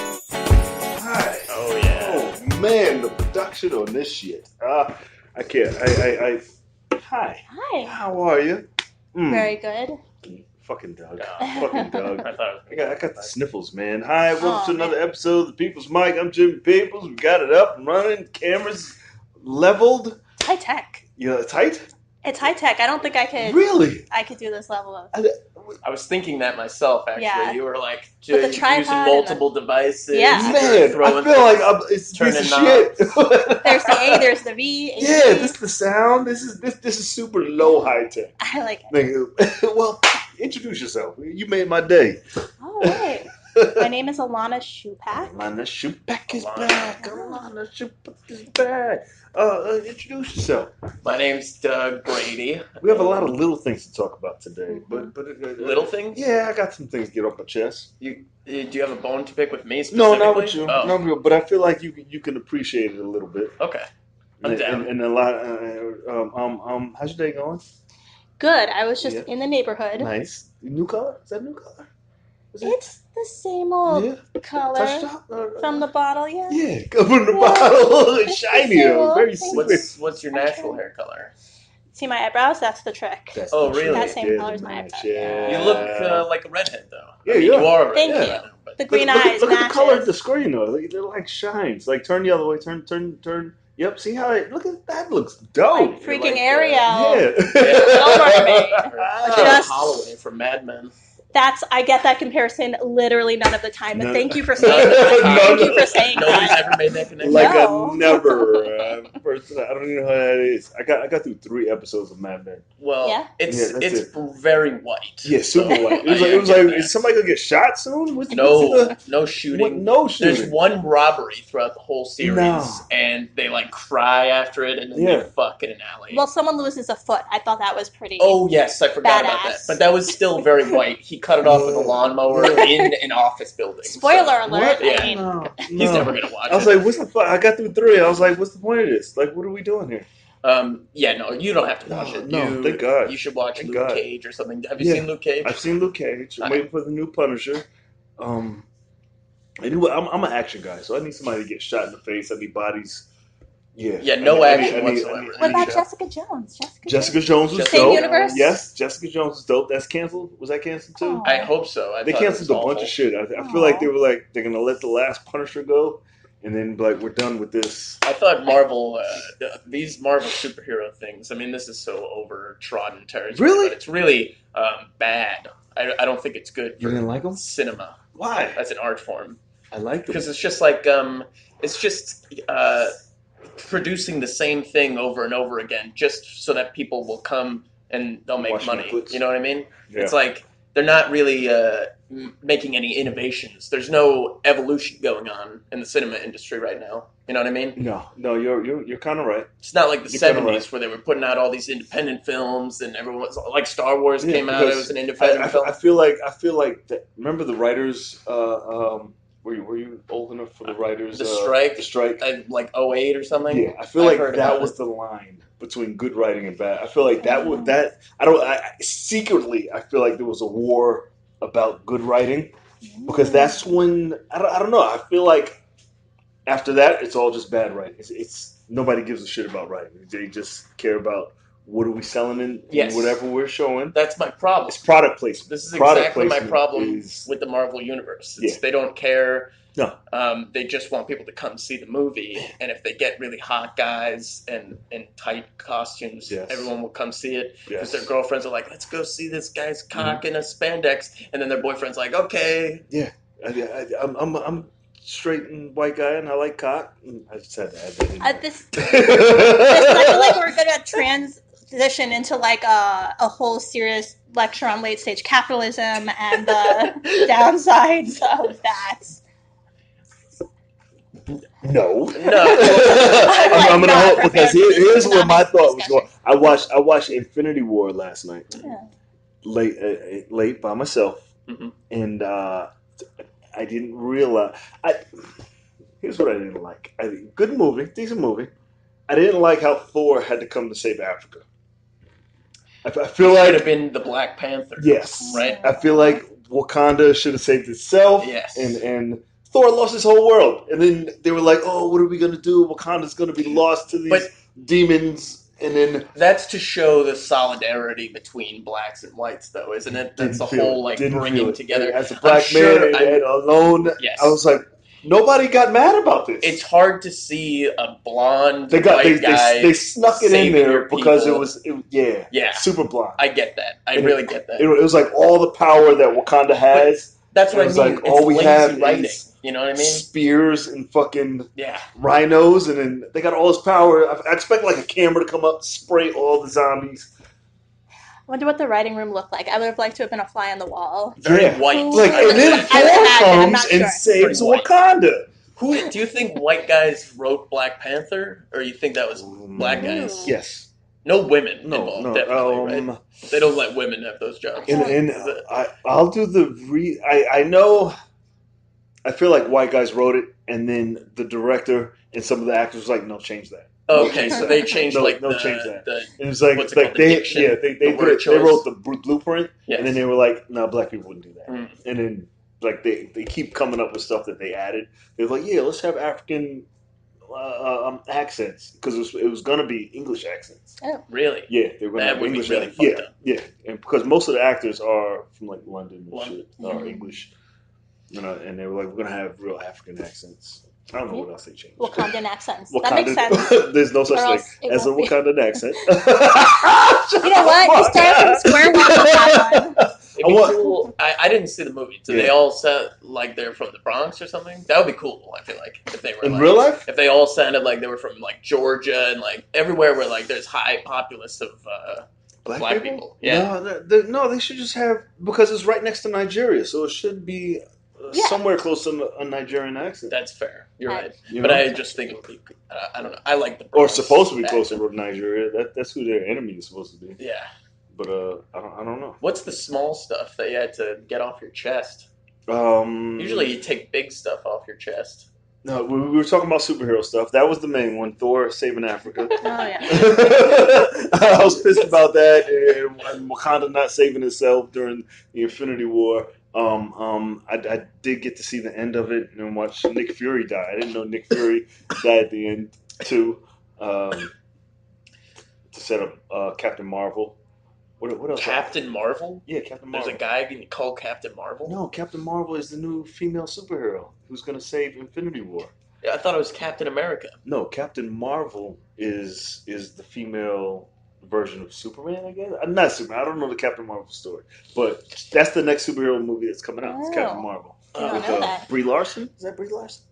Hi. Oh yeah. Oh man, the production on this shit. I can't. Hi. Hi. How are you? Very good. Fucking Doug. No. Fucking Doug. I thought I got the sniffles, man. Hi, welcome to man. another episode of the People's Mic. I'm Jimmy Peoples. We got it up and running. Cameras leveled. It's high tech. You know, tight. It's high tech. I don't think I could. Really? I could do this level of. I was thinking that myself. Actually, Yeah. you were like With the using tripod multiple devices. Yeah. you were Man, I throwing feel like things, it's a piece of turning shit. There's the A. There's the V. Yeah, this is the sound. This is super low high tech. I like it. Well, introduce yourself. You made my day. All right. My name is Ilana Shupak. Ilana Shupak is Ilana. back. Ilana Shupak is back. Introduce yourself. My name's Doug Brady. We have a lot of little things to talk about today, but Little things. Yeah, I got some things to get off my chest. Do you have a bone to pick with me No, specifically? not with you. Oh. No, but I feel like you can appreciate it a little bit. Okay. I'm down. And a lot. How's your day going? Good. I was just Yeah. in the neighborhood. Nice. New color? Is that a new color? It's the same old color Touched up? from the bottle, yeah. Yeah, come from the Yeah. bottle. It's It's shinier. cool. Very Thanks. slick. What's your natural hair color? See my eyebrows? That's the trick. That's Oh, the really? trick. That same Yeah, color as the my match, eyebrows. yeah. You look like a redhead, though. Yeah, I mean, yeah. you are a Thank redhead. you. right now, but- The green look, eyes Look at the matches. color of the screen, though. They're like shines. Like turn the other way. Turn. Yep. See how it? Look at that. Looks dope. Like freaking like, Ariel. Yeah. Little Mermaid. Just- Holloway from Mad Men. I get that comparison literally none of the time, but No. thank you for saying that. Thank you for saying Nobody's that. ever made that connection. Like No. a never. Person, I don't even know how that is. I got through 3 episodes of Mad Men. Well, Yeah? it's Yeah, that's very white. Yeah, super So, white. It was I like, get that. is somebody gonna get shot soon? What's No the, shooting. no shooting. There's one robbery throughout the whole series, No. and they like cry after it, and then Yeah. they fuck in an alley. Well, someone loses a foot. I thought that was pretty. Oh yes, I forgot about that. Badass. But that was still very white. He cut it off with a Yeah. lawnmower Yeah. in an office building. Spoiler so- alert. Yeah. I mean, No, He's never gonna watch I was it. like, what's the fuck? I got through 3. I was like, what's the point of this? Like, what are we doing here? Yeah, no, you don't have to watch it. No, thank God. You should watch Thank Luke God. Cage or something. Have you Yeah. seen Luke Cage? I've seen Luke Cage. I'm waiting for the new Punisher. Anyway, I'm an action guy, so I need somebody to get shot in the face. I need bodies. Yeah. Yeah, no action whatsoever. what about shot. Jessica Jones? Jessica Jones was Same dope. universe? Yes, Jessica Jones was dope. That's canceled. Was that canceled too? Oh. I hope so. They thought it canceled was a bunch awful. of shit. I feel like they were like they're gonna let the last Punisher go, and then like we're done with this. I thought Marvel, these Marvel superhero things. I mean, this is so overtrodden territory. Really? But it's really bad. I don't think it's good You for didn't like them? cinema Why? as an art form I like them. because it's just like producing the same thing over and over again just so that people will come and they'll make Watch money. Netflix. You know what I mean? Yeah. It's like they're not really making any innovations. There's no evolution going on in the cinema industry right now. You know what I mean? No, you're kind of right. It's not like the You're kinda 70s right. where they were putting out all these independent films and everyone was like Star Wars Yeah, came out. It because was an independent film. I feel like that, remember the writers. Were you old enough for the writers? The strike? The strike. Like 08 or something. Yeah, I feel I've like heard that about was it. the line between good writing and bad. I feel like that was that. Secretly, I feel like there was a war about good writing because that's when I don't know. I feel like after that, it's all just bad writing. It's nobody gives a shit about writing. They just care about what are we selling in Yes. whatever we're showing. That's my problem. It's product placement. This is Product exactly my placement problem is- with the Marvel universe. Yeah. They don't care. No. They just want people to come see the movie, and if they get really hot guys and in tight costumes, Yes. everyone will come see it Yes. because their girlfriends are like, "Let's go see this guy's cock in a spandex," and then their boyfriend's like, "Okay." I'm straight and white guy, and I like cock. I just had to add that in. I feel like we're gonna transition into like a whole serious lecture on late stage capitalism and the downsides of that. No. No. I'm gonna not hope because prepared for this here's where my economic thought was discussion. going. I watched Infinity War last night, Yeah. late by myself, Mhm. and I didn't realize. Here's what I didn't like. Good movie, decent movie. I didn't like how Thor had to come to save Africa. I feel Should like have been the Black Panther. yes, Right? I feel like Wakanda should have saved itself. Yes. And Thor lost his whole world, and then they were like, "Oh, what are we gonna do? Wakanda's gonna be lost to these demons." And then that's to show the solidarity between blacks and whites, though, isn't it? That's the whole bringing together. As a black man and alone, yes. I was like, nobody got mad about this. It's hard to see a blonde white guy. They snuck it in there because it was super blonde. I get that. I really get that. It was like all the power that Wakanda has. That's what I mean. Like all we have writing. Is you know what I mean? Spears and fucking rhinos, and then they got all this power. I expect like a camera to come up, spray all the zombies. I wonder what the writing room looked like. I would have liked to have been a fly on the wall. Very white. Like, and then Thor comes and saves Wakanda. Who do you think white guys wrote Black Panther, or you think that was black guys? Yes. No women involved, definitely, right? They don't let women have those jobs. And I'll do the I know. I feel like white guys wrote it, and then the director and some of the actors was like, "No, change that." Okay, so they changed change that. It was like they wrote the blueprint, and then they were like, "No, black people wouldn't do that." And then like they keep coming up with stuff that they added. They're like, "Yeah, let's have African accents," because it was gonna be English accents. Oh, really? Yeah, they were gonna have English accents. Yeah, and because most of the actors are from like London and shit, or English. And they were like, we're going to have real African accents. I don't know what else they changed. Wakandan accents. That makes sense. There's no such thing as a Wakandan accent. You know what? You start from square one with that one. It'd be cool. I didn't see the movie. Do they all sound like they're from the Bronx or something? That would be cool, I feel like. If they were in real life? If they all sounded like they were from like Georgia and like everywhere where like there's high populace of black people. Yeah. No, they should just have, because it's right next to Nigeria, so it should be somewhere close to a Nigerian accent. That's fair. You're right. But I just think it would be, I don't know. I like the Bronx. Or supposed to be closer to Nigeria. That's who their enemy is supposed to be. Yeah. But I don't know. What's the small stuff that you had to get off your chest? Usually you take big stuff off your chest. No, we were talking about superhero stuff. That was the main one. Thor saving Africa. Oh yeah. I was pissed about that, and Wakanda not saving itself during the Infinity War. I did get to see the end of it and watch Nick Fury die. I didn't know Nick Fury died at the end too. To set up Captain Marvel. What else? Captain Marvel? Yeah, Captain Marvel. There's a guy called Captain Marvel? No, Captain Marvel is the new female superhero who's going to save Infinity War. Yeah, I thought it was Captain America. No, Captain Marvel is the female version of Superman, I guess. Not Superman. I don't know the Captain Marvel story, but that's the next superhero movie that's coming out. It's Captain Marvel. I don't know that. Brie Larson? Is that Brie Larson?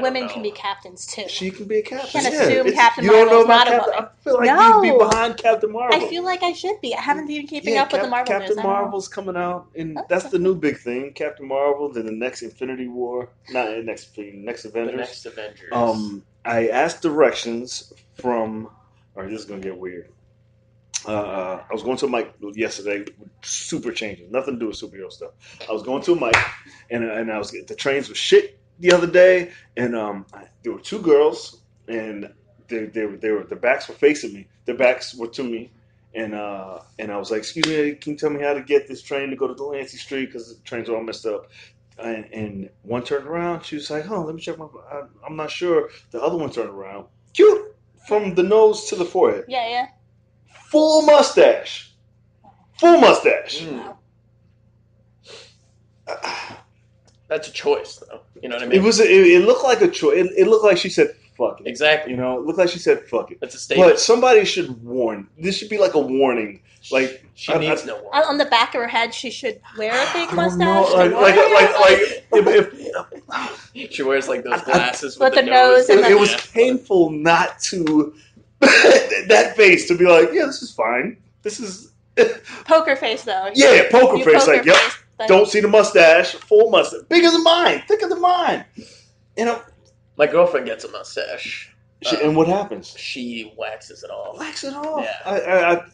Women can be captains too. She can be a captain. You can't assume Captain you don't know Marvel's about not a Captain. woman. I feel like you'd be behind Captain Marvel. I feel like I should be. I haven't been keeping up with the Marvel Captain news. Marvel's coming out, and that's the new big thing. Captain Marvel, then the next Infinity War, not the next Avengers. The next Avengers. I asked directions from. All right, this is gonna get weird. I was going to a mic yesterday, super changing, nothing to do with superhero stuff. I was going to a mic, and I was the trains were shit the other day, and there were two girls, and their backs were facing me. Their backs were to me, and I was like, "Excuse me, can you tell me how to get this train to go to Delancey Street because the trains are all messed up?" And one turned around. She was like, "Oh, let me check I'm not sure." The other one turned around. Cute, from the nose to the forehead. Yeah. Full mustache. That's a choice, though. You know what I mean? It looked like a choice. It looked like she said, "Fuck it." Exactly. You know, it looked like she said, "Fuck it." That's a statement. But somebody should warn. This should be like a warning. Like she needs no warning. On the back of her head, she should wear a big mustache. She wears like those glasses with the nose. It was painful not to that face to be like, "Yeah, this is fine. This is." Poker face, though. Yeah, poker face. Like, yep. Don't see the mustache. Full mustache. Bigger than mine. Thicker than mine. You know. My girlfriend gets a mustache. And what happens? She waxes it off. Wax it off. Yeah.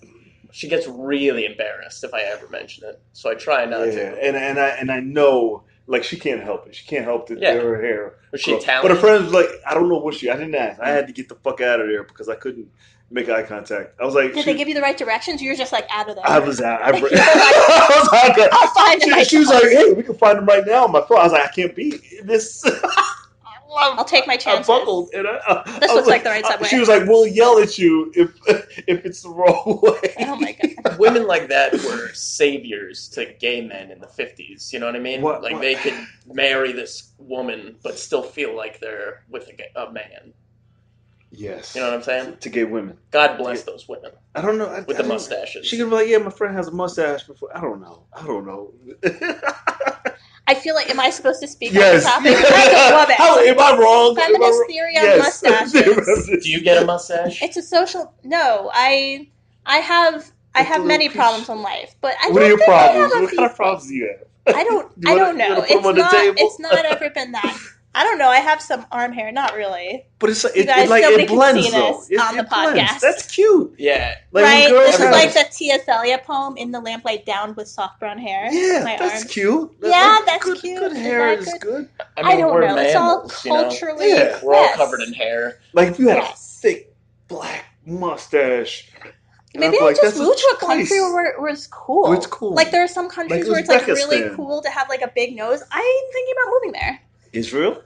She gets really embarrassed if I ever mention it. So I try not to. And I know, like, she can't help it. She can't help it. Her hair. Was she Italian? But her friend was like, I don't know what I didn't ask. I had to get the fuck out of there because I couldn't. make eye contact. I was like, Did they give you the right directions? You're just like out of there. I was out. I'll find him. She was like, hey, we can find him right now on my phone. I was like, I can't beat this. I'll take my chances. I buckled. And This looks like the right subway. She was like, we'll yell at you if it's the wrong way. Oh my god. Women like that were saviors to gay men in the 50s. You know what I mean? What? They could marry this woman but still feel like they're with a man. Yes. You know what I'm saying? To gay women. God bless those women. I don't know. With the mustaches. She could be like, yeah, my friend has a mustache before. I don't know. I feel like, am I supposed to speak yes. on the topic? As a woman. How, am I wrong? Feminist theory on mustaches. Do you get a mustache? It's a social. No, I have many problems in life, but I what don't are your think problems? I have what kind of problems do you have? I don't know. It's not ever been that. I don't know. I have some arm hair. Not really. But it's nobody it blends can see though. this on the podcast. That's cute. Yeah. Right. This is like the T.S. Eliot poem, "In the lamplight down with soft brown hair." Yeah, my that's arms. cute. That's good, cute. Good hair is good. I don't know. Mammals, it's all culturally. Yeah. We're all covered in hair. Like if you had a thick black mustache. Maybe I just moved to a country where it's cool. Where it's cool. Like there are some countries where it's like really cool to have like a big nose. I'm thinking about moving there. Israel?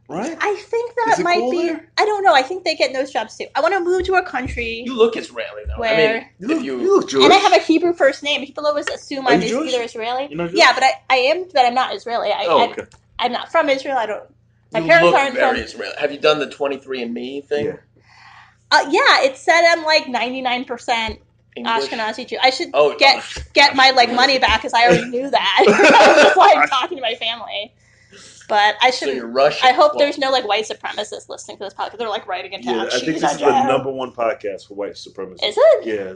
Right? I think that might cool be. there? I don't know. I think they get nose jobs too. I want to move to a country. You look Israeli though. Where you look Jewish. And I have a Hebrew first name. People always assume I'm either Israeli. Yeah, but I am, but I'm not Israeli. Okay. I'm not from Israel. I don't. My you parents look aren't very from. Israeli. Have you done the 23andMe thing? Yeah, it said I'm like 99% Ashkenazi Jew. I should get my like money back because I already knew that. That's why I'm talking to my family. But I shouldn't. So you're Russian. I hope there's no like white supremacists listening to this podcast. They're like writing it down. Yeah, I think this is the #1 podcast for white supremacists. Is it? Yeah.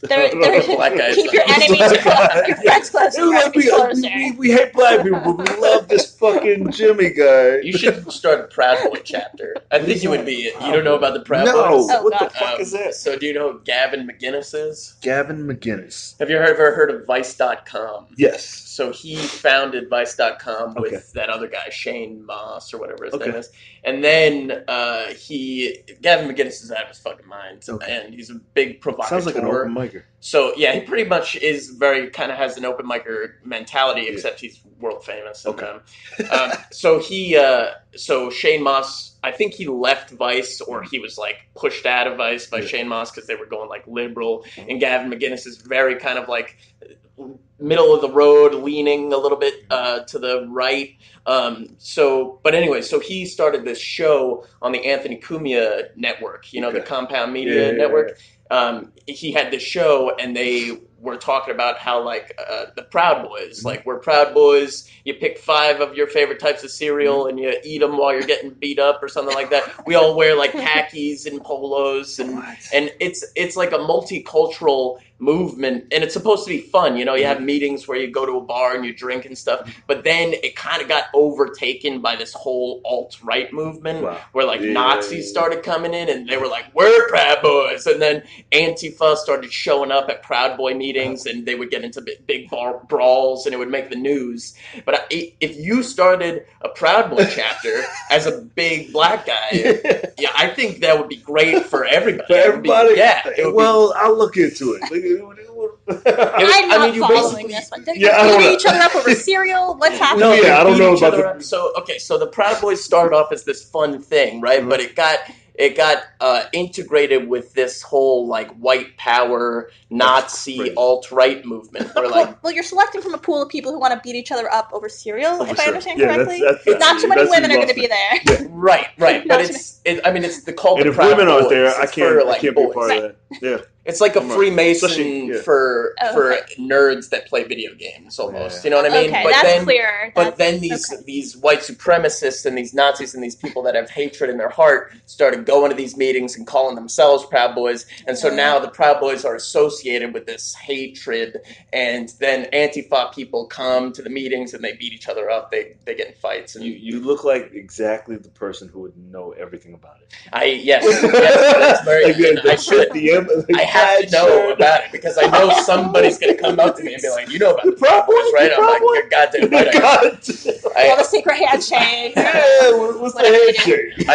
They're black guys. Keep your enemies close. Your friends close. Your enemies closer. We hate black people, but we love this fucking Jimmy guy. You should start a Proud Boy chapter. I think you would be. You don't know about the Proud Boys? Oh, what the fuck is that? So do you know who Gavin McInnes is? Gavin McInnes. Have you ever heard of Vice.com? Yes. So he founded Vice.com with that other guy, Shane Moss or whatever his name is. And then Gavin McInnes is out of his fucking mind. And he's a big provocateur. Sounds like an open micer. So yeah, he pretty much is kind of has an open micer mentality, except he's world famous. And, so Shane Moss, I think he left Vice, or he was like pushed out of Vice by Shane Moss because they were going like liberal. And Gavin McInnes is very kind of like middle of the road, leaning a little bit to the right. So he started this show on the Anthony Cumia network, the Compound Media network. He had this show, and they were talking about how the Proud Boys, we're Proud Boys. You pick 5 of your favorite types of cereal and you eat them while you're getting beat up or something like that. We all wear khakis and polos, and it's like a multicultural movement, and it's supposed to be fun. You have meetings where you go to a bar and you drink and stuff, but then it kind of got overtaken by this whole alt-right movement where Nazis started coming in, and they were like, we're Proud Boys, and then Antifa started showing up at Proud Boy meetings, and they would get into big bar brawls, and it would make the news. But if you started a Proud Boy chapter as a big black guy, I think that would be great for everybody. For everybody? I'll I'll look into it. I'm not following this one. They're beating each other up over cereal. What's happening? I don't know about the... So the Proud Boys started off as this fun thing, right? Mm-hmm. But it got integrated with this whole white power Nazi alt-right movement. Where, well, you're selecting from a pool of people who want to beat each other up over cereal, if I understand correctly. That's not too many women are going to be there. Yeah. Right. But it's called and the if Proud women Boys. aren't there, I can't be a part of that. Yeah. It's like a Freemason for nerds that play video games, almost. You know what I mean? Okay, that's clear. But then these white supremacists and these Nazis and these people that have hatred in their heart started going to these meetings and calling themselves Proud Boys. And so now the Proud Boys are associated with this hatred. And then Antifa people come to the meetings and they beat each other up. They get in fights. And you look like exactly the person who would know everything about it. Yes, that's very. I should. have to know about it because I know somebody's going to come up to me and be like, you know about the Proud Boys, right? I'm like, you're goddamn right. All the secret handshake. What's the handshake?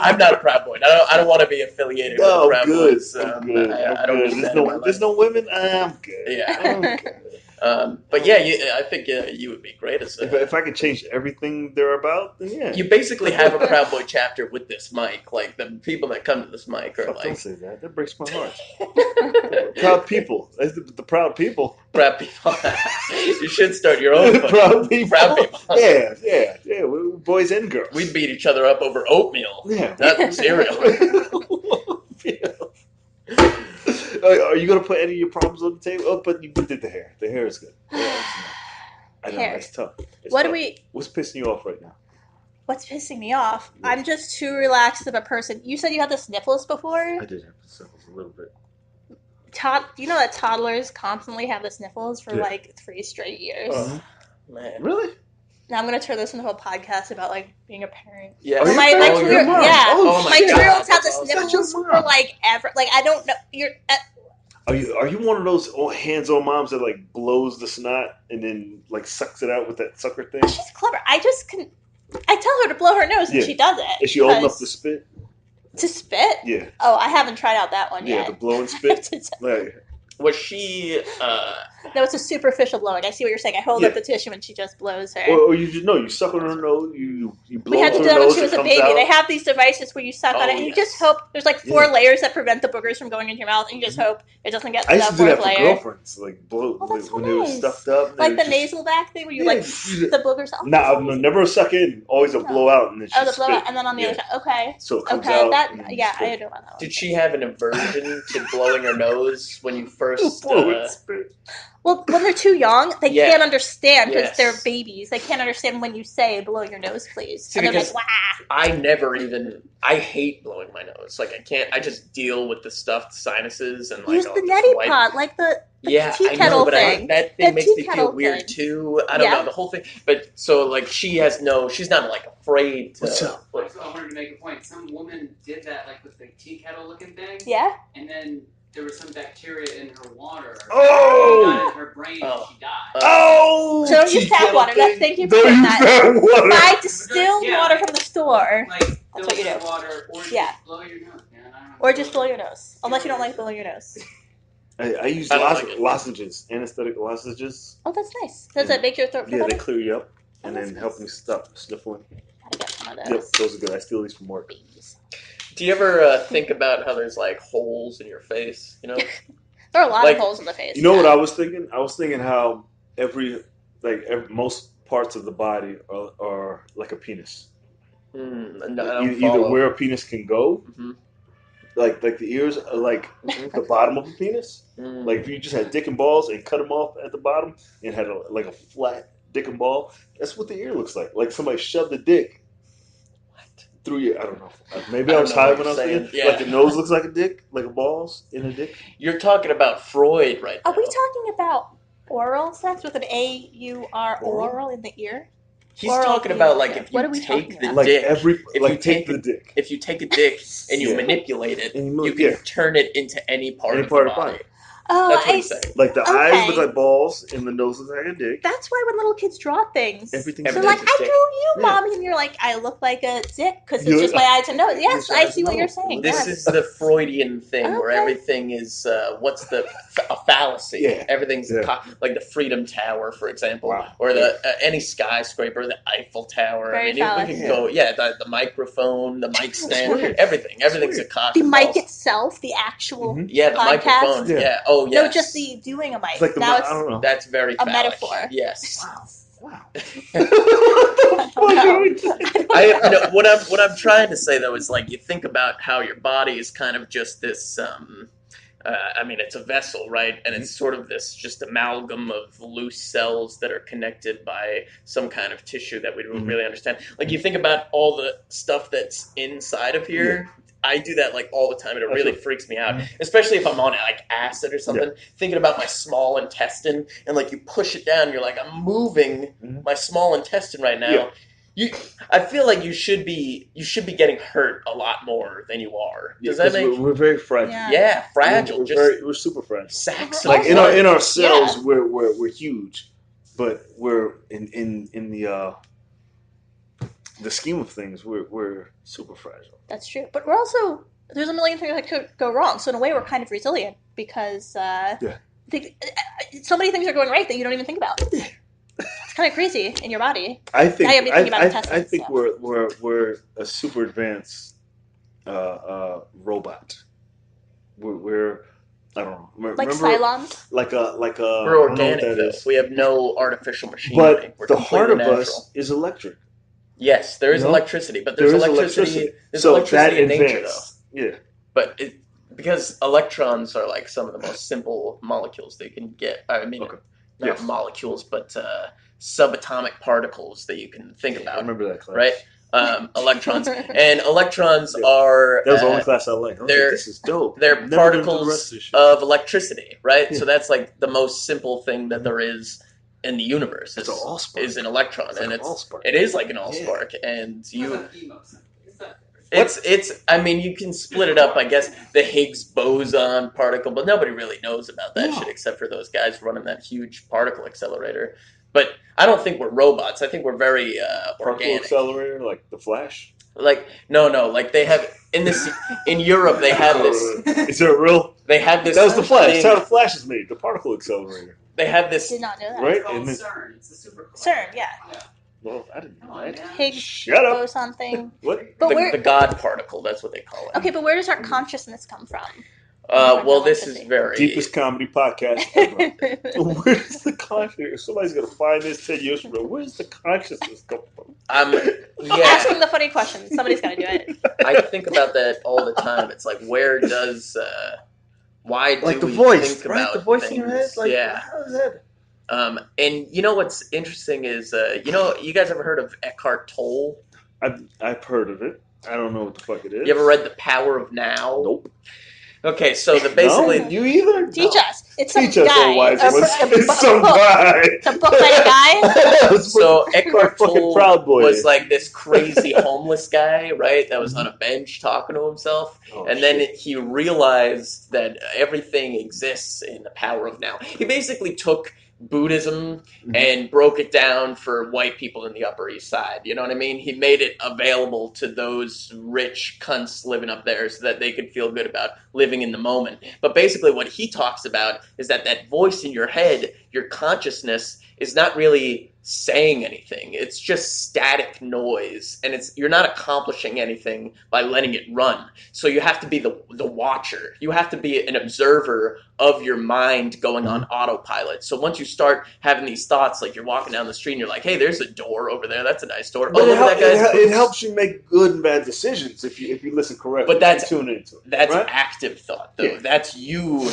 I'm not a Proud Boy. I don't want to be affiliated with the Proud Boys. I don't need that in my life. There's no women? I'm good. Yeah. I'm good. But yeah, I think you would be great as if I could change everything they're about, then yeah. You basically have a Proud Boy chapter with this mic. Like the people that come to this mic are don't say that. That breaks my heart. Proud people. The proud people. Proud people. You should start your own proud people. Proud people. Yeah. We're boys and girls. We beat each other up over oatmeal. Yeah. Not cereal. Are you going to put any of your problems on the table? Oh, but you did the hair. The hair is good. Yeah, I know, it's tough. What's pissing you off right now? What's pissing me off? Yeah. I'm just too relaxed of a person. You said you had the sniffles before? I did have the sniffles a little bit. You know that toddlers constantly have the sniffles for like 3 straight years? Man. Really? Now I'm going to turn this into a podcast about like being a parent. Yeah. My 2-year-olds have the awesome. sniffles for like ever. Like I don't know. Are you one of those hands-on moms that like blows the snot and then like sucks it out with that sucker thing? She's clever. I tell her to blow her nose and she does it. Is she old enough to spit? To spit? Yeah. Oh, I haven't tried out that one yet. Yeah, the blow and spit. Was she? No, it's a superficial blowing. I see what you're saying. I hold up the tissue and she just blows her. Or you just you suck on her nose. You blow. We had to do that when she was a baby. They have these devices where you suck on it and you just hope there's like 4 layers that prevent the boogers from going into your mouth, and you just hope it doesn't get to that 4th layer. I used to do that for girlfriends, like blow when they were stuffed up. Like the nasal back thing where you like the boogers. No, never suck in. Always a blowout and then the blowout, and then on the other side. Okay. So it comes out. I do about that one. Did she have an aversion to blowing her nose when you first? Well, when they're too young, they can't understand because they're babies. They can't understand when you say "blow your nose, please." See, and they're like, "Wah!" I hate blowing my nose. Like I can't. I just deal with the stuffed sinuses and like use the neti pot, like the tea kettle thing. That thing makes me feel weird too. I don't know the whole thing. But so like she's not like afraid to. I wanted to make a point. Some woman did that like with the tea kettle looking thing. Yeah. And then there was some bacteria in her water. Oh! Got in her brain and she died. So don't use tap water. Thank you for saying that. Buy distilled water from the store. Like, that's what you do. Water, or just blow your nose, man. Or just blow your nose. Unless you don't like blowing your nose. I use lozenges, anesthetic lozenges. Oh, that's nice. Does it make your throat feel better? They clear you up and then help me stop sniffling. Gotta get some of those. Yep, those are good. I steal these from work. Do you ever think about how there's like holes in your face? You know, there are a lot of holes in the face. You know what I was thinking? I was thinking how most parts of the body are like a penis. Either where a penis can go, like the ears are like the bottom of a penis. Like if you just had dick and balls and cut them off at the bottom and had a flat dick and ball, that's what the ear looks like. Like somebody shoved a dick through your, I don't know. Maybe I was high when I was saying. Yeah. Like the nose looks like a dick, like a balls in a dick. You're talking about Freud right now. Are we talking about oral sex with an A-U-R, oral in the ear? He's talking about like if you take the dick, if you take a dick and you manipulate it, you can turn it into any part of the body. Oh, that's what he's saying. Like the eyes look like balls and the nose looks like a dick. That's why when little kids draw things, they're like, I drew you, Mommy. And you're like, I look like a dick because it's just my eyes and nose. Yes, I see what you're saying. This is the Freudian thing where everything is, a fallacy. Yeah. Everything's like the Freedom Tower, for example, or any skyscraper, the Eiffel Tower. Very phallic. We can go, the microphone, the mic stand, everything. Everything's a cock. The mic itself, the actual the microphone. Yeah. Oh, yes. No, just the doing a mic. Like now I don't know. That's very a phallic. metaphor. Yes. Wow. What I'm trying to say though is like you think about how your body is kind of just this. It's a vessel, right? And it's sort of this just amalgam of loose cells that are connected by some kind of tissue that we don't really understand. Like you think about all the stuff that's inside of here. Yeah. I do that like all the time, and it really freaks me out. Especially if I'm on like acid or something. Thinking about my small intestine, and like you push it down, you're like, I'm moving my small intestine right now. Yeah. I feel like you should be getting hurt a lot more than you are. Does that make? We're very fragile. Yeah, fragile. We're super fragile. Sacks. Like in our cells, we're huge, but we're in the scheme of things, we're super fragile. That's true, but we're also there's a million things that could go wrong. So in a way, we're kind of resilient because so many things are going right that you don't even think about. It's kind of crazy in your body. I think. I think we're a super advanced robot. We're I don't know. Like Cylons? Like a we're organic though. We have no artificial machinery. But the heart of us is electric. Yes, there is electricity, but there's electricity. There's electricity in nature though. Yeah. But because electrons are like some of the most simple molecules that you can get. I mean, not molecules, but subatomic particles that you can think about. I remember that class. Right? Electrons. And electrons are... That was the only class I liked. This is dope. They're particles of electricity, right? Yeah. So that's like the most simple thing that there is in the universe. It's an allspark. Is an electron. It's and like it is like an allspark. And you... It's. I mean, you can split it up. I guess the Higgs boson particle, but nobody really knows about that shit except for those guys running that huge particle accelerator. But I don't think we're robots. I think we're very particle organic. Accelerator, like the Flash. Like no, like they have in Europe. They have this. Is there a real? They have this. That was the Flash. That's how the Flash is made. The particle accelerator. They have this. Did not know that. Right? It's called CERN. It's a super. CERN, yeah. Well, I didn't know that. Higgs boson thing. What? But the God particle. That's what they call it. Okay, but where does our consciousness come from? Well, this is very deepest comedy podcast ever. Where's the consciousness? Somebody's gonna find this 10 years from now. Where's the consciousness come from? Asking the funny questions. Somebody's got to do it. I think about that all the time. It's like, where does why do like the we voice, think right? about The voice things? in your head. Like, how is that? And you know what's interesting is you guys ever heard of Eckhart Tolle? I've heard of it. I don't know what the fuck it is. You ever read The Power of Now? Nope. Okay, so basically... No, you either? Teach us. It's some Teach us, guy. wise it's some guy. It's a book by a guy? So Eckhart Tolle was is. like this crazy homeless guy, right? That was on a bench talking to himself. And then he realized that everything exists in the power of now. He basically took Buddhism and broke it down for white people in the Upper East Side. You know what I mean? He made it available to those rich cunts living up there so that they could feel good about living in the moment. But basically what he talks about is that voice in your head, your consciousness, is not really saying anything. It's just static noise, and you're not accomplishing anything by letting it run. So you have to be the watcher. You have to be an observer of your mind going on autopilot. So once you start having these thoughts, like you're walking down the street and you're like, hey, there's a door over there. That's a nice door. But it helps you make good and bad decisions if you listen correctly. But that's tune into it. That's right? active thought, though. Yeah. That's you.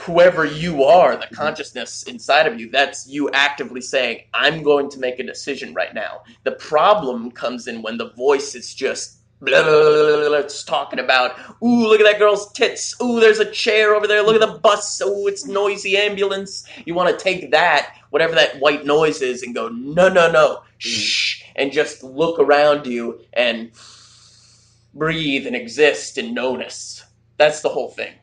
Whoever you are, the consciousness inside of you, that's you actively saying, I'm going to make a decision right now. The problem comes in when the voice is just blah, blah, blah, blah, it's talking about, ooh, look at that girl's tits. Ooh, there's a chair over there. Look at the bus. Ooh, it's noisy ambulance. You want to take that, whatever that white noise is, and go, no, shh, and just look around you and breathe and exist and notice. That's the whole thing.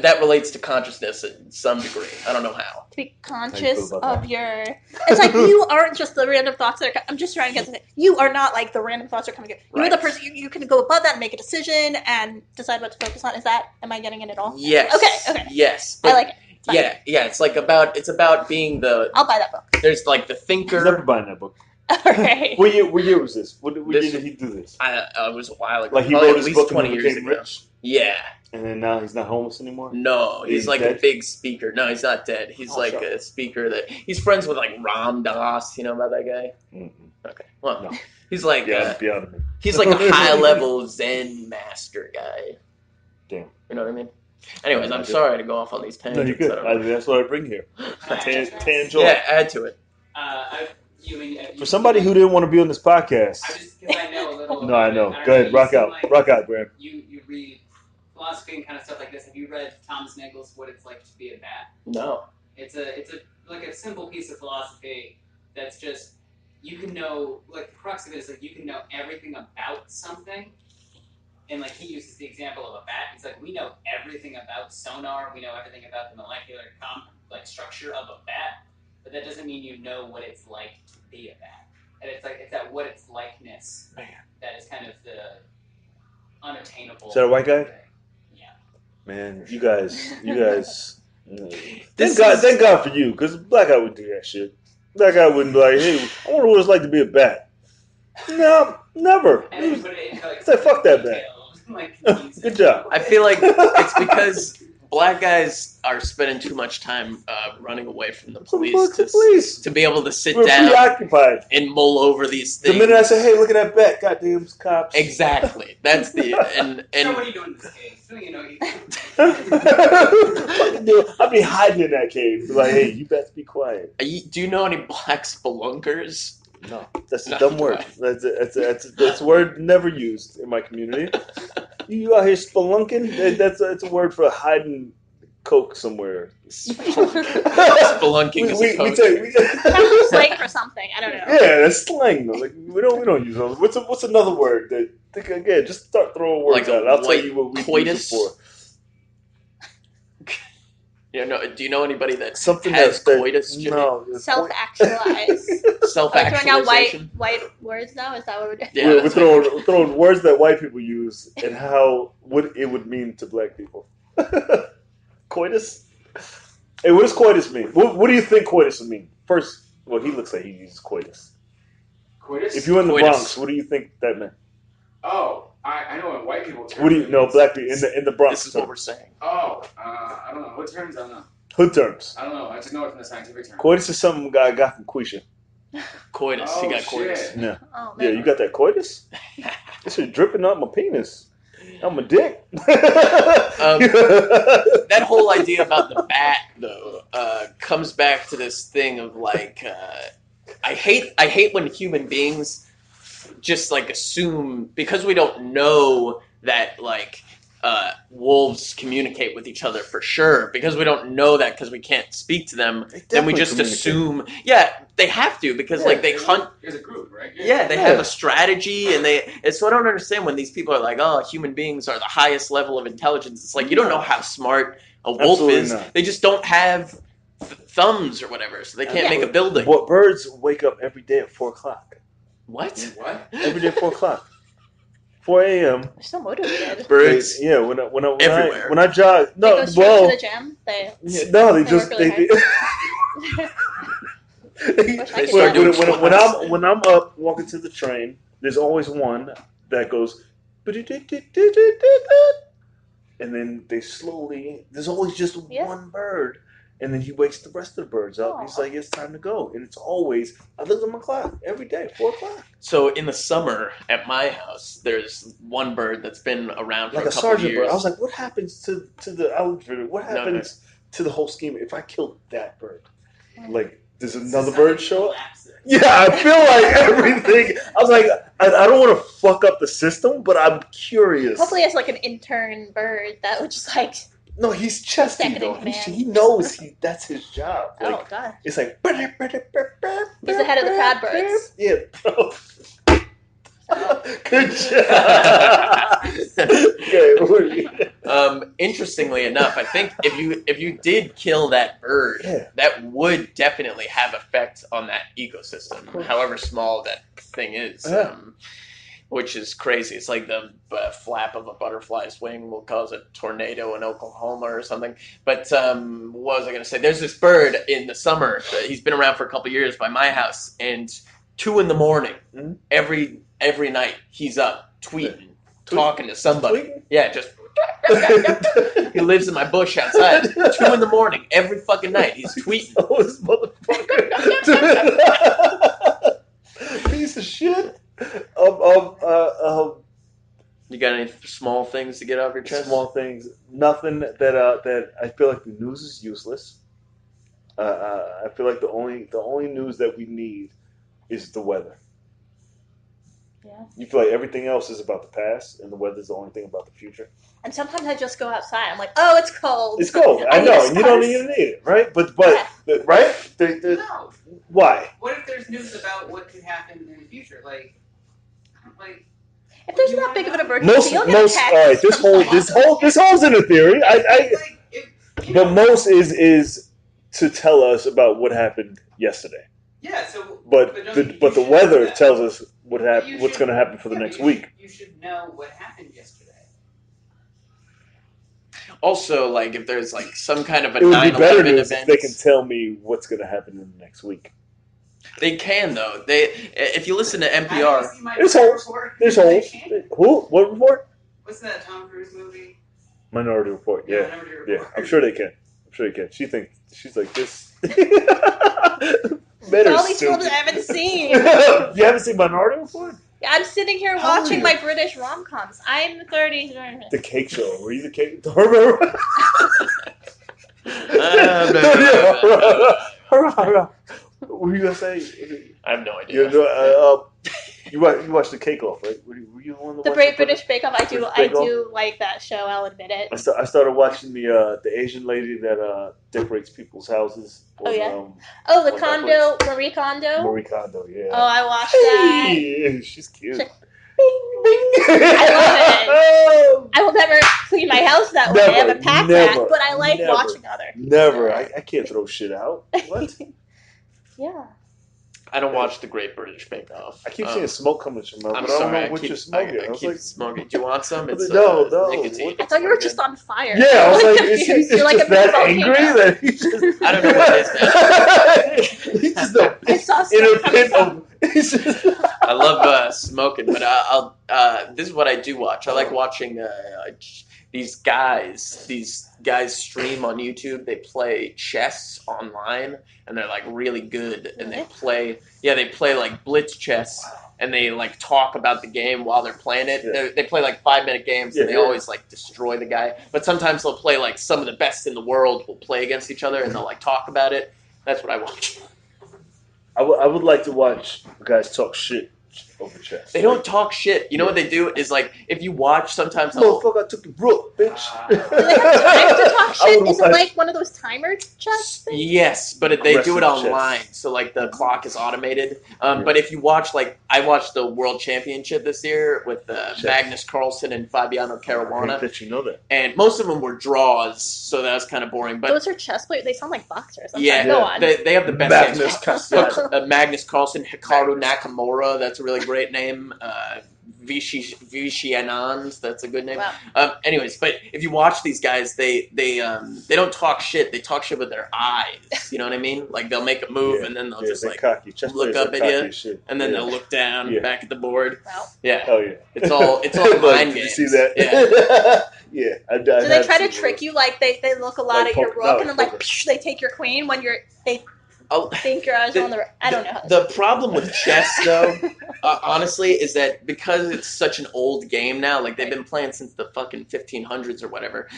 That relates to consciousness in some degree. I don't know how. To be conscious of your... It's like you aren't just the random thoughts that are... I'm just trying to get to it. You are not like the random thoughts that are coming in. You're the person... You can go above that and make a decision and decide what to focus on. Is that... Am I getting it at all? Yes. Okay. Yes. I like it. Yeah. It's like about being the... I'll buy that book. There's like the thinker... He's never buying that book. All right. What year was this? What year did he do this? It was a while ago. Like he wrote his book 20 and years became ago. rich? Yeah. And then now he's not homeless anymore? No, he's like dead? A big speaker. No, he's not dead. He's a speaker that... He's friends with like Ram Dass. You know about that guy? Mm-hmm. Okay. Well, no. He's like... be out of me. He's like a high-level Zen master guy. Damn. You know what I mean? Anyways, I'm sorry to go off on these tangents. No, you're good. That's what I bring here. Tangent. Yeah, add to it. For somebody who didn't want to be on this podcast. I know a little. No, I know. Go ahead. Rock out, Graham. You read philosophy and kind of stuff like this. Have you read Thomas Nagel's What It's Like to Be a Bat? No. It's a like a simple piece of philosophy that's just you can know, like, the crux of it is, like, you can know everything about something. And, like, he uses the example of a bat. He's like, we know everything about sonar. We know everything about the molecular structure of a bat. But that doesn't mean you know what it's like to be a bat. And it's like, it's that what it's likeness that is kind of the unattainable. Is that a white guy? Thing. Yeah. Man, you guys. Thank God for you, because black guy wouldn't do that shit. Black guy wouldn't be like, hey, I wonder what it's like to be a bat. No, never. It's like, fuck that bat. Good job. I feel like it's because black guys are spending too much time running away from the police to be able to sit down preoccupied and mull over these things. The minute I say, hey, look at that bat, goddamn cops. Exactly. That's the and so what are you doing in this case? You know, I'd be hiding in that cave. Be like, hey, you best be quiet. Do you know any black spelunkers? No, that's a dumb word. That's a word never used in my community. You out here spelunking? That's a word for hiding coke somewhere. Spelunking is a coke. That's slang for something. I don't know. Yeah, that's slang. Like we don't use those. What's another word that? Again, just start throwing words out. I'll tell you what we use it for. Yeah, no. Do you know anybody that something has that, coitus? No, self-actualize. Self-actualization. White words now. Is that what we're doing? Yeah, we're throwing words that white people use and how what it would mean to black people. Coitus. Hey, what does coitus mean? What do you think coitus would mean? First, well, he looks like he uses coitus. Coitus. If you're in the Bronx, what do you think that meant? Oh, I know what white people. What do you know? Black people in the Bronx. This is what we're saying. Oh, I don't know. What terms? I don't know. Hood terms. I don't know. I just know it from the scientific term. Coitus is something I got from Quisha. Coitus. Oh, he got shit. coitus. Yeah. Oh, Yeah, you got that coitus? This is dripping out my penis. I'm a dick. That whole idea about the bat, though, comes back to this thing of like, I hate when human beings just like assume, because we don't know that like wolves communicate with each other for sure, because we don't know that because we can't speak to them, then we just assume, yeah, they have to, because like they hunt. There's a group, right? Yeah, they have a strategy, and so I don't understand when these people are like, oh, human beings are the highest level of intelligence. It's like, you don't know how smart a wolf is. Not. They just don't have thumbs or whatever, so they can't make a building. What birds wake up every day at 4 o'clock? What? Every day at 4 o'clock. 4 a.m. They're so motivated. Birds. Yeah, when I jog. No, they go straight to the gym. They when I'm up walking to the train, there's always one that goes, and then they slowly. There's always just one bird, and then he wakes the rest of the birds up. He's like, it's time to go, and it's always. I look at my clock every day, 4 o'clock. So in the summer at my house, there's one bird that's been around for like a couple sergeant years. Bird. I was like, what happens to the outfit? What happens to the whole scheme if I killed that bird? Like. Does another bird show up? Yeah, I feel like everything. I was like, I don't want to fuck up the system, but I'm curious. Hopefully, it's like an intern bird that would just like. No, he's chesty though. He knows that's his job. Like, oh God! It's like. He's the head of the proud birds. Yeah, bro. Good job. Okay. Interestingly enough, I think if you did kill that bird, that would definitely have effect on that ecosystem, however small that thing is. Which is crazy. It's like the flap of a butterfly's wing will cause a tornado in Oklahoma or something. But what was I going to say? There's this bird in the summer. He's been around for a couple years by my house, and 2 a.m. every night he's up tweeting, talking to somebody. Tweeting? Yeah, just. He lives in my bush outside. 2 a.m. every fucking night. He's tweeting. Oh, this motherfucker! Piece of shit. You got any small things to get off your chest? Small things. Nothing that I feel like the news is useless. I feel like the only news that we need is the weather. Yeah. You feel like everything else is about the past, and the weather is the only thing about the future. And sometimes I just go outside. I'm like, oh, it's cold. It's cold. I know, and you don't even need it, right? But right? No. Why? What if there's news about what could happen in the future? Like. If there's that big of an emergency, you'll get a text. All right, this whole's in a theory. But most is to tell us about what happened yesterday. Yeah. So. But the weather tells us what's going to happen for the next week. You should know what happened yesterday. Also, like if there's like some kind of a 9/11 it would be better news event, if they can tell me what's going to happen in the next week. They can though. If you listen to NPR, there's holes. There's holes. Who? What report? What's that Tom Cruise movie? Minority Report. Yeah, Minority Report. Yeah. I'm sure they can. She's like this. All these films I haven't seen. You haven't seen Minority Report? Yeah, I'm sitting here watching my British rom-coms. I'm 30. The Cake Show. Were you the cake? What were you gonna say? I have no idea. You watched the Cake Off, right? Were you the one that the Great British Bake Off? I do like that show. I'll admit it. I started watching the Asian lady that decorates people's houses. Oh yeah. The Kondo, Marie Kondo. Marie Kondo, yeah. Oh, I watched that. Hey, she's cute. Bing, bing. I love it. I will never clean my house that way. I have a pack rat, but I like watching others. Never. I can't throw shit out. What? Yeah. I don't watch the Great British Bake Off. I keep seeing smoke coming from my mouth, but I don't know what you're smoking. I keep smoking. Do you want some? It's no. nicotine. I thought you were just on fire. Yeah, I was like, is he just like that angry that he just... I don't know what it is, man. He's just in a pit of... I love smoking, but this is what I do watch. I like watching these guys stream on YouTube. They play chess online, and they're like really good. And they play like blitz chess, and they like talk about the game while they're playing it. Yeah. They play like 5-minute games, and they always like destroy the guy. But sometimes they'll play like some of the best in the world will play against each other, and they'll like talk about it. That's what I watch. I would like to watch guys talk shit over chess. They don't talk shit. You know what they do is like if you watch sometimes. Motherfucker, I took the rook, bitch. Do they have time to talk shit? Is it like one of those timer chess things? Yes, but they do it online, so like the clock is automated. But if you watch, like I watched the World Championship this year with Magnus Carlsen and Fabiano Caruana. I bet you know that. And most of them were draws, so that was kind of boring. But those are chess players. They sound like boxers. Go on. They have the best Magnus Magnus Carlsen, Hikaru Nakamura. That's a really great name. Vichy Anand, that's a good name. Wow. Anyways, but if you watch these guys, they don't talk shit. They talk shit with their eyes. You know what I mean? Like they'll make a move and then they'll just like look up at you, and then they'll look down back at the board. Wow. Yeah. Oh yeah. It's all mind games. Did you see that? Yeah. Yeah. Do they try to trick you? Like they look a lot at your rook, and then like they take your queen when they think your eyes are on the... I don't know. The problem with chess, though, honestly, is that because it's such an old game now, like they've been playing since the fucking 1500s or whatever,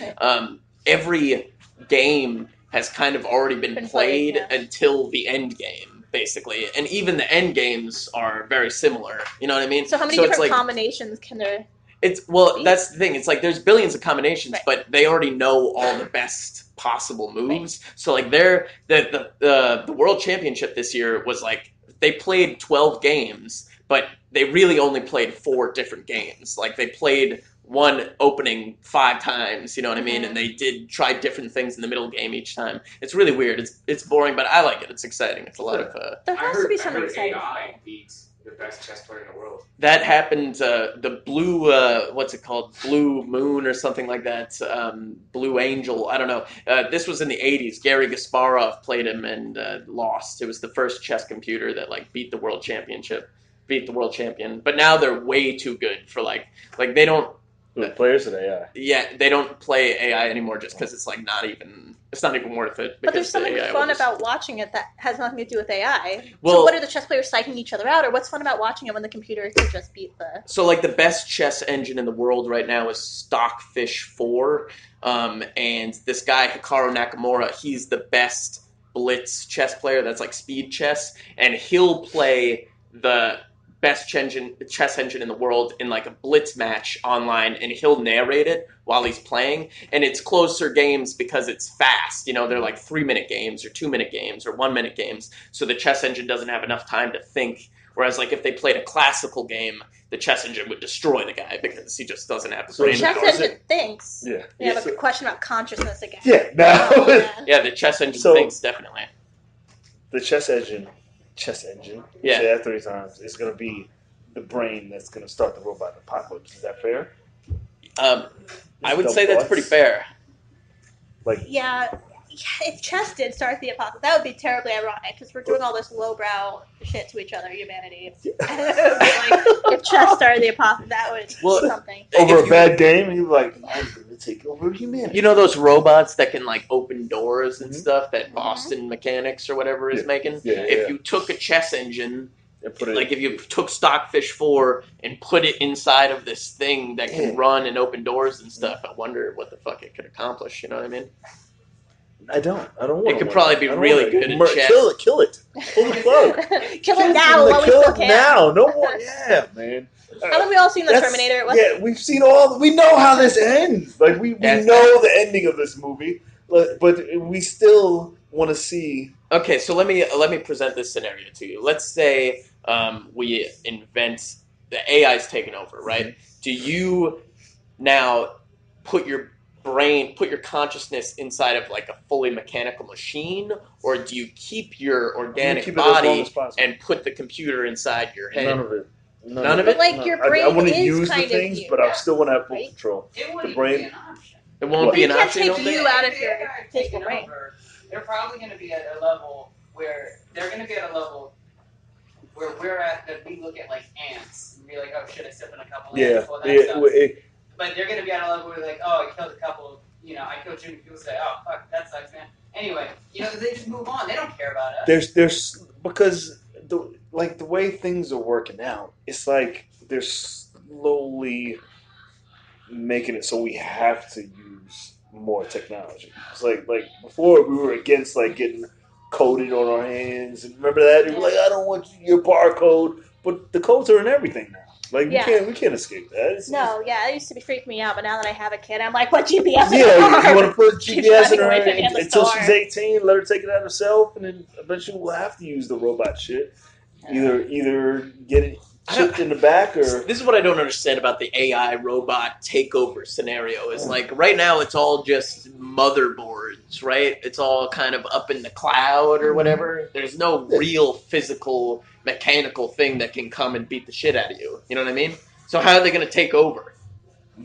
every game has kind of already been played until the end game, basically. And even the end games are very similar. You know what I mean? So how many different combinations can there... That's the thing. It's like there's billions of combinations, but they already know all the best possible moves. Right. So like the World Championship this year was like they played 12 games, but they really only played 4 different games. Like they played one opening 5 times, you know what I mean? And they did try different things in the middle game each time. It's really weird. It's boring, but I like it. It's exciting. It's a lot of there has to be something exciting. AI beats the best chess player in the world. That happened. The blue, what's it called? Blue Moon or something like that. Blue Angel. I don't know. This was in the 80s. Garry Kasparov played him and lost. It was the first chess computer that like beat the world champion. But now they're way too good for like they don't. The players of AI. Yeah, they don't play AI anymore just because it's like it's not even worth it. But there's something fun about watching it that has nothing to do with AI. Well, so what are the chess players psyching each other out, or what's fun about watching it when the computer could just beat the... So like the best chess engine in the world right now is Stockfish 4. And this guy, Hikaru Nakamura, he's the best blitz chess player that's like speed chess. And he'll play the best chess engine in the world in like a blitz match online, and he'll narrate it while he's playing, and it's closer games because it's fast. They're like 3-minute games or 2-minute games or 1-minute games, so the chess engine doesn't have enough time to think. Whereas, like, if they played a classical game, the chess engine would destroy the guy because he just doesn't have the brain power. The chess engine thinks. Yeah. We have a question about consciousness again. Yeah. Now. Yeah, the chess engine thinks, definitely. The chess engine. Yeah. Say that 3 times. It's going to be the brain that's going to start the robot apocalypse. Is that fair? I would say that's pretty fair. Yeah, if chess did start the apocalypse, that would be terribly ironic because we're doing all this lowbrow shit to each other, humanity. If chess started the apocalypse, that would be something. Over a bad game, you're like, I'm going to take over humanity. You know those robots that can like open doors and stuff that Boston Mechanics or whatever is making? If you took a chess engine, if you took Stockfish 4 and put it inside of this thing that can run and open doors and stuff, I wonder what the fuck it could accomplish. You know what I mean? I don't want it. It could probably be really good at chess. Kill it. Pull the plug. Kill it now while we still can. Now. No more. Yeah, man. Haven't we all seen The Terminator? We've seen we know how this ends. Like, we know the ending of this movie, but we still want to see. Okay, so let me present this scenario to you. Let's say we invent the AI's taken over, right? Mm-hmm. Do you now put your consciousness inside of like a fully mechanical machine, or do you keep your organic body and put the computer inside your head? None of it. None of it. Like your brain I want to is use kind the things, of you, but I still want to have full control. It wouldn't be an option. It won't be an option. You can't take you out of your physical brain. They're probably going to be at a level where we're at, that we look at like ants and be like, oh, should I step in a couple ants? But they're going to be at a level where they're like, oh, I killed a couple. I killed Jimmy. People say, oh, fuck, that sucks, man. Anyway, they just move on. They don't care about us. There's because the way things are working out, it's like they're slowly making it so we have to use more technology. It's like before we were against like getting coded on our hands, and remember that? They were like, I don't want your barcode, but the codes are in everything now. Like we can't escape that. It used to be freaking me out, but now that I have a kid, I'm like, what GPS? You want to put GPS in her until she's 18. Let her take it out herself, and then eventually we'll have to use the robot shit. Either get it chipped in the back, or this is what I don't understand about the AI robot takeover scenario. Is like right now it's all just motherboards, right? It's all kind of up in the cloud or whatever. There's no real physical mechanical thing that can come and beat the shit out of you. You know what I mean? So how are they going to take over?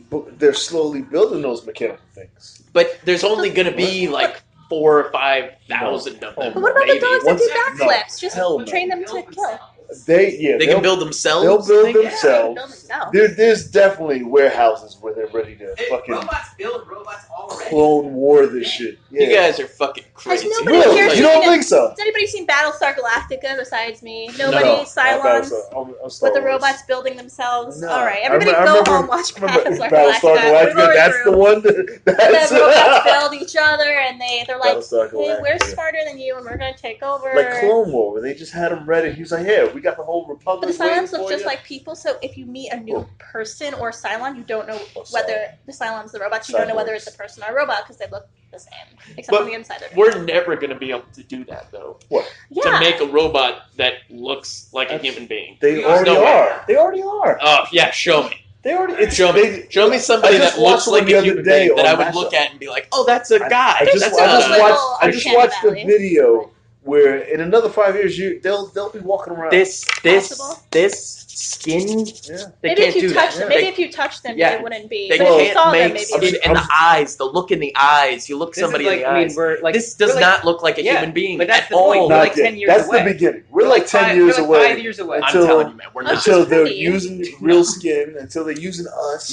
But they're slowly building those mechanical things. But there's only going to be like 4,000 or 5,000 of them. But what about the dogs that do backflips? Just train them to kill. They can build themselves. They'll build themselves. There's definitely warehouses where they're ready to fucking robots build robots already. Clone war this shit. Yeah. You guys are fucking crazy. Has nobody here you don't think so? Has anybody seen Battlestar Galactica besides me? Nobody? Cylons? With the robots building themselves? No. Alright, everybody go home watch Battlestar Galactica. That's the one. The robots build each other and they're like, hey, we're smarter than you and we're going to take over. Like Clone War, where they just had them ready. He was like, yeah, we got the whole Republic. But the Cylons look just like people, so if you meet a new person or Cylon, you don't know whether the Cylon's the robots, you don't know whether it's a person or a robot because they look the same, except on the inside. We're never going to be able to do that, though. What? Yeah. To make a robot that looks like a human being. They already are. They already are. Oh, yeah, show me. They already. Show me somebody that looks like a human being that I would look at and be like, oh, that's a guy. I just watched a video where in another 5 years they'll be walking around. This skin. Yeah. Maybe if you touch them, they wouldn't be. They can't make skin and the eyes. The look in the eyes. You look somebody in the eyes. This does not look like a human being. But that's the point. We're like 10 years away. That's the beginning. We're like 10 years away. 5 years away. I'm telling you, man. Until they're using real skin. Until they're using us.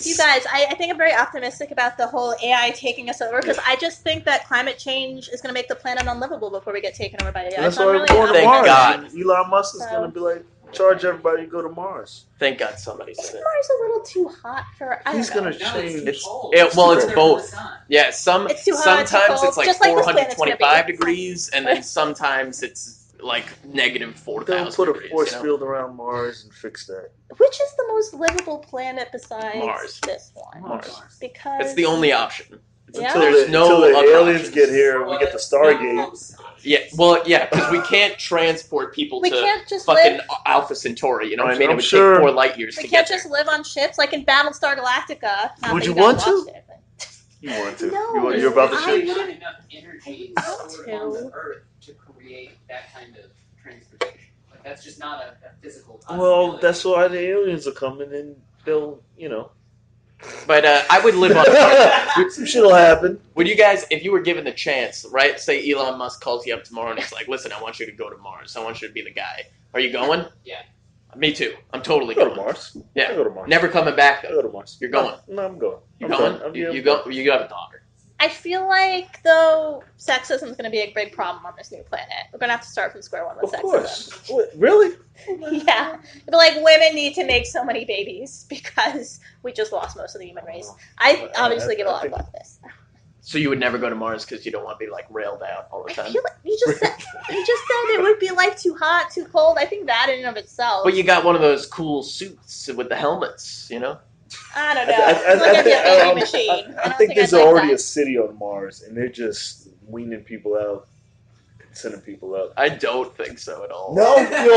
You guys, I think I'm very optimistic about the whole AI taking us over because I just think that climate change is going to make the planet unlivable before we get taken over by AI. That's why we're going to Mars. Elon Musk is going to be like, charge everybody to go to Mars. Thank God somebody said it. Mars a little too hot for. He's going to change. It's both. Yeah, sometimes it's like 425 degrees, and then sometimes it's like negative 4,000 They'll put degrees. a force field around Mars and fix that. Which is the most livable planet besides Mars. this one? Mars. Because it's the only option. Yeah. Until the aliens get here, we get the Stargate. Yeah, well, yeah, because we can't transport people we to can't just fucking live. Alpha Centauri. You know what I mean? I'm It would sure. take 4 light years We to can't get just live on ships like in Battlestar Galactica. Not Would that you guys want to? watched it, but- You want to? No, You're about the I ship. wouldn't- enough energy I want stored to. on the Earth to create that kind of transportation. Like that's just not a physical possibility. Well, that's why the aliens are coming and they'll, you know. But I would live on. Some shit'll happen. Would you guys, if you were given the chance, right? Say Elon Musk calls you up tomorrow and he's like, "Listen, I want you to go to Mars. I want you to be the guy. Are you going?" Yeah. Me too. I'm totally Go going. to Mars. Yeah. I go to Mars. Never coming back. I go to Mars. You're going. No, I'm going. You're I'm going. done. You go. You got a daughter. I feel like though sexism is going to be a big problem on this new planet. We're going to have to start from square one with Of sexism. course. What, really? Yeah, but like women need to make so many babies because we just lost most of the human race. I obviously give a lot of thought to this. So you would never go to Mars because you don't want to be like railed out all the I time. feel like you just said it would be like too hot, too cold. I think that in and of itself. But you got one of those cool suits with the helmets, you know? I don't know. It's like a baby machine. I think there's already a city on Mars, and they're just weaning people out, sending people out. I don't think so at all. No,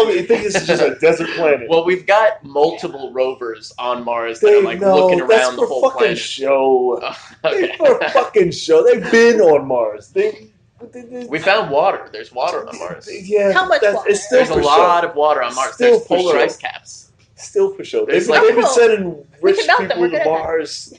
you think this is just a desert planet? Well, we've got multiple rovers on Mars that are like looking around the whole planet. Show. Okay. For a fucking show. They've been on Mars. We found water. There's water on Mars. Yeah. How much water? It's still There's a lot of water on Mars. Still There's polar ice caps. Still for sure. There's They've been sending rich people to Mars. Mars.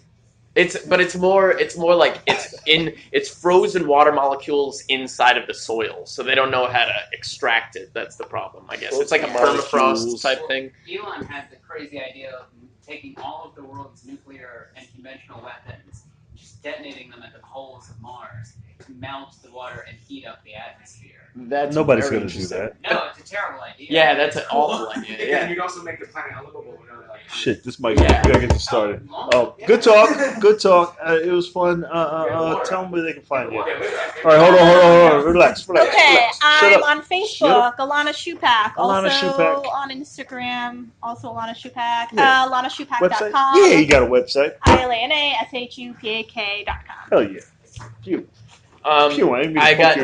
It's more like it's frozen water molecules inside of the soil, so they don't know how to extract it. That's the problem, I guess. It's like a permafrost type thing. Elon had the crazy idea of taking all of the world's nuclear and conventional weapons, just detonating them at the poles of Mars to melt the water and heat up the atmosphere. That's Nobody's going to do that. No, it's a terrible idea. Yeah, that's an awful idea. And Yeah. you'd also make the planet unlivable. Shit, this might gotta get this started. Oh, good talk. Good talk. It was fun. Tell them where they can find you. All right, hold on. Relax. Okay, I'm Shut up. on Facebook, Ilana Shupak. Ilana Also Shupak. on Instagram, also Ilana Shupak. Yeah. IlanaShupak.com. Website? Yeah, you got a website. ILANASHUPAK.com. Hell yeah. You. I got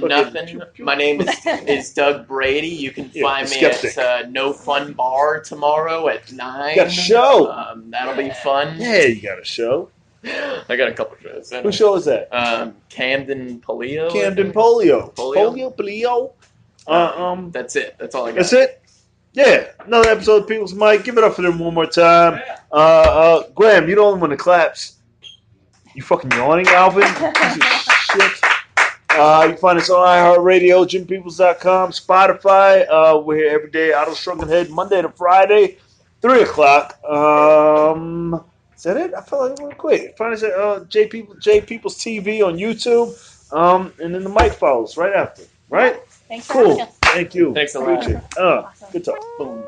nothing. My name is Doug Brady. You can find me at No Fun Bar tomorrow at 9. You got a show. That'll be fun. Yeah, you got a show. I got a couple shows. Whose show is that? Camden Polio. Camden Polio. Polio. That's it. That's all I got. That's it? Yeah. Another episode of People's Mic. Give it up for them one more time. Graham, you're the only one that claps. You fucking yawning, Alvin? Piece of shit. You can find us on iHeartRadio, JimPeoples.com, Spotify. We're here every day, Auto Struggling Head, Monday to Friday, 3 o'clock. Is that it? I felt like I want to quit. Find us at J People's TV on YouTube. And then the mic follows right after. Right? Thanks for Cool. having us. Thank you. Thanks a lot. Appreciate it. Awesome. Good talk. Boom.